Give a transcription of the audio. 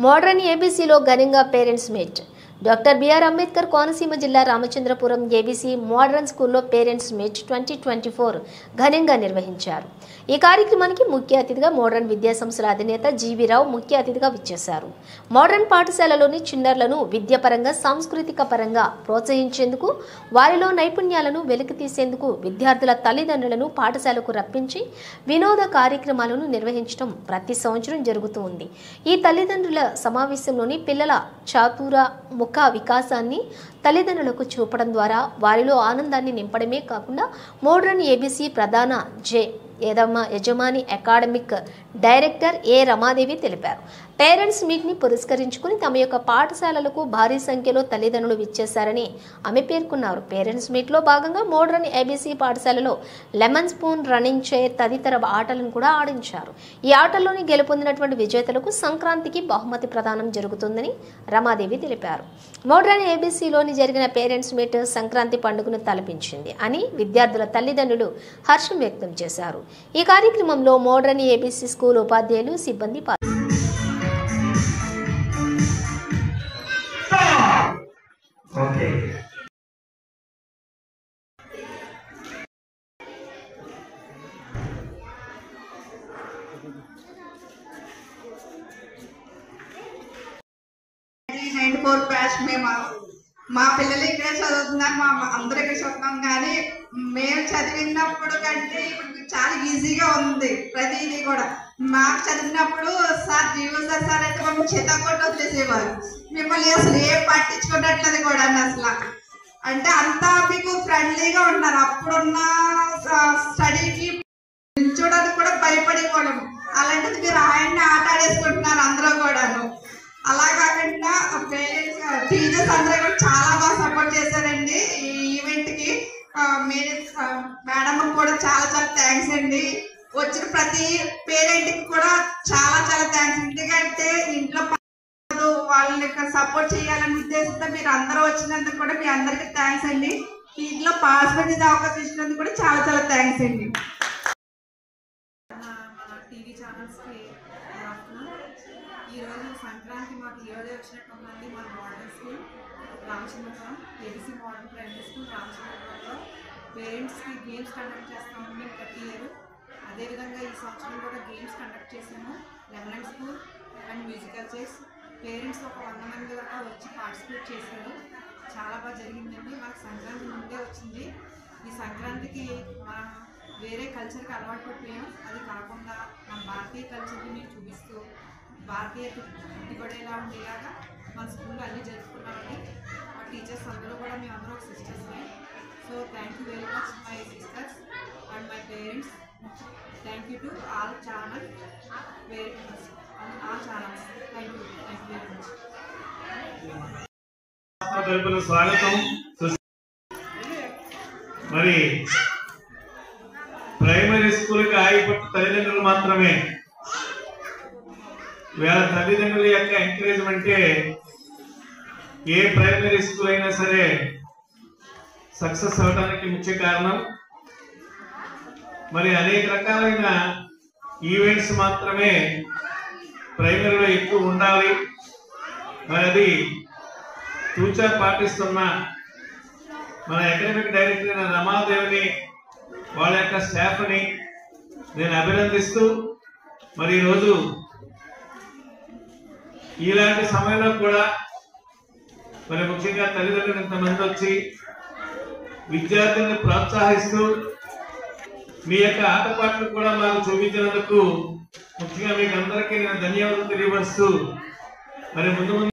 Modern ఏబీసీలో ఘనంగా parents meet. Doctor BR Ambedkar Konaseema జిల్లా రామచంద్రపురం ఏబీసీ మోడ్రన్ స్కూల్లో పేరెంట్స్ మీట్ 2024 ఘనంగా నిర్వహించారు. ఈ కార్యక్రమానికి ముఖ్య అతిథిగా మోడ్రన్ విద్యాసంస్థల అధినేత జీవీరావు ముఖ్య అతిథిగా విచ్చేశారు. మోడ్రన్ పాఠశాలలోని చిన్నారులను విద్యాపరంగా సాంస్కృతిక పరంగా ప్రోత్సహించేందుకు, వారిలో నైపుణ్యాలను వెలికితీసేందుకు విద్యార్థుల తల్లిదండ్రులను పాఠశాలకు రప్పించి వినోద కార్యక్రమాలను నిర్వహించడం ప్రతి సంవత్సరం జరుగుతూ ఉంది. ఈ తల్లిదండ్రుల సమావేశంలోని పిల్లల చాతుర ముఖ వికాసాన్ని తల్లిదండ్రులకు చూపడం ద్వారా వారిలో ఆనందాన్ని నింపడమే కాకుండా మోడ్రన్ ఏబీసీ ప్రధాన యజమాని అకాడమిక్ డైరెక్టర్ ఏ రమాదేవి తెలిపారు. పేరెంట్స్ మీట్ ని పురస్కరించుకుని తమ యొక్క పాఠశాలలకు భారీ సంఖ్యలో తల్లిదండ్రులు విచ్చేశారని ఆమె పేర్కొన్నారు. పేరెంట్స్ మీట్ లో భాగంగా మోడ్రన్ ఏబీసీ పాఠశాలలో లెమన్ స్పూన్, రన్నింగ్ చైర్ తదితర ఆటలను కూడా ఆడించారు. ఈ ఆటల్లోని గెలుపొందినటువంటి విజేతలకు సంక్రాంతికి బహుమతి ప్రదానం జరుగుతుందని రమాదేవి తెలిపారు. మోడ్రన్ ఏబీసీలోని జరిగిన పేరెంట్స్ మీట్ సంక్రాంతి పండుగను తలపించింది అని విద్యార్థుల తల్లిదండ్రులు హర్షం వ్యక్తం చేశారు. ఈ కార్యక్రమంలో మోడ్రన్ ఏబీసీ స్కూల్ ఉపాధ్యాయులు, సిబ్బంది మా పిల్లలు ఇక్కడే చదువుతున్నారు, మా అందరూ ఇక్కడ చదువుతున్నాం. కానీ మేము చదివినప్పుడు కంటే ఇప్పుడు చాలా ఈజీగా ఉంది ప్రతిదీ కూడా. మాకు చదివినప్పుడు సార్ జీవన్ సార్ అయితే మనం చిత్తకొట్టి వదిలేసేవారు. మిమ్మల్ని అసలు ఏం పట్టించుకున్నట్లేదు కూడా అసలు. అంటే అంతా మీకు ఫ్రెండ్లీగా ఉన్నారు. అప్పుడున్న స్టడీకి నిల్చోడానికి కూడా భయపడిపోవడం, అలాంటిది మీరు ఆయన్ని ఆట ఆడేసుకుంటున్నారు అందరూ కూడాను. అలా కాకుండా పేరెంట్స్, టీచర్స్ అందరూ కూడా చాలా బాగా సపోర్ట్ చేశారండి ఈ ఈవెంట్కి. మీరు మేడం కూడా చాలా చాలా థ్యాంక్స్ అండి. వచ్చిన ప్రతి పేరెంట్కి కూడా చాలా చాలా థ్యాంక్స్. ఎందుకంటే ఇంట్లో వాళ్ళని సపోర్ట్ చేయాలనే ఉద్దేశంతో మీరు అందరూ వచ్చినందుకు కూడా మీ అందరికీ థ్యాంక్స్ అండి. దీంట్లో పార్టిసిపేట్ చేసే అవకాశం ఇచ్చినందుకు కూడా చాలా చాలా థ్యాంక్స్ అండి. టీవీ ఛానల్స్కి ఈరోజు సంక్రాంతి మాకు ఈరోజే వచ్చినట్టుందండి. మన modern school Ramachandrapuram ABC modern primary school రామచంద్రపురంలో పేరెంట్స్కి గేమ్స్ కండక్ట్ చేస్తామండి మేము ప్రతి ఇయర్. అదేవిధంగా ఈ సంవత్సరం కూడా గేమ్స్ కండక్ట్ చేసాము. Lemon school and musical chairs. Parents ఒక 100 మంది వరకు వచ్చి పార్టిసిపేట్ చేశారు. చాలా బాగా జరిగిందండి. మనకు సంక్రాంతి ముందే వచ్చింది. ఈ సంక్రాంతికి మనం వేరే కల్చర్కి అలవాటు పడిపోయాం. అది కాకుండా మన భారతీయ కల్చర్ని మేము చూపిస్తూ భారతీయత ఉట్టిపడేలా ఉండేలాగా మన స్కూల్లో అన్నీ జరుపుకున్నామండి. మా టీచర్స్ అందరూ కూడా మేమందరూ ఒక సిస్టర్స్మే. So thank you very much my sisters and my parents. Thank you to all channel parents all channels. Thank you very much. స్వాగతం. మరి ప్రైమరీ స్కూల్కి ఆగిపట్టు తల్లిదండ్రులు మాత్రమే. వీళ్ళ తల్లిదండ్రుల యొక్క ఎంకరేజ్మెంటే ఏ ప్రైమరీ స్కూల్ అయినా సరే సక్సెస్ అవడానికి ముఖ్య కారణం. మరి అనేక రకాలైన ఈవెంట్స్ మాత్రమే ప్రైమరీలో ఎక్కువ ఉండాలి. మరి అది తూచా పాటిస్తున్న మన అకాడమిక్ డైరెక్టర్ అయిన రమాదేవిని, వాళ్ళ యొక్క స్టాఫ్ని నేను అభినందిస్తూ, మరి ఈరోజు ఇలాంటి సమయంలో కూడా మరి ముఖ్యంగా తల్లిదండ్రులు ఇంతమంది వచ్చి విద్యార్థులను ప్రోత్సహిస్తూ మీ యొక్క ఆటపాటలు కూడా మాకు చూపించినందుకు ముఖ్యంగా మీకు అందరికీ నేను ధన్యవాదాలు తెలియపరుస్తూ మరి ముందు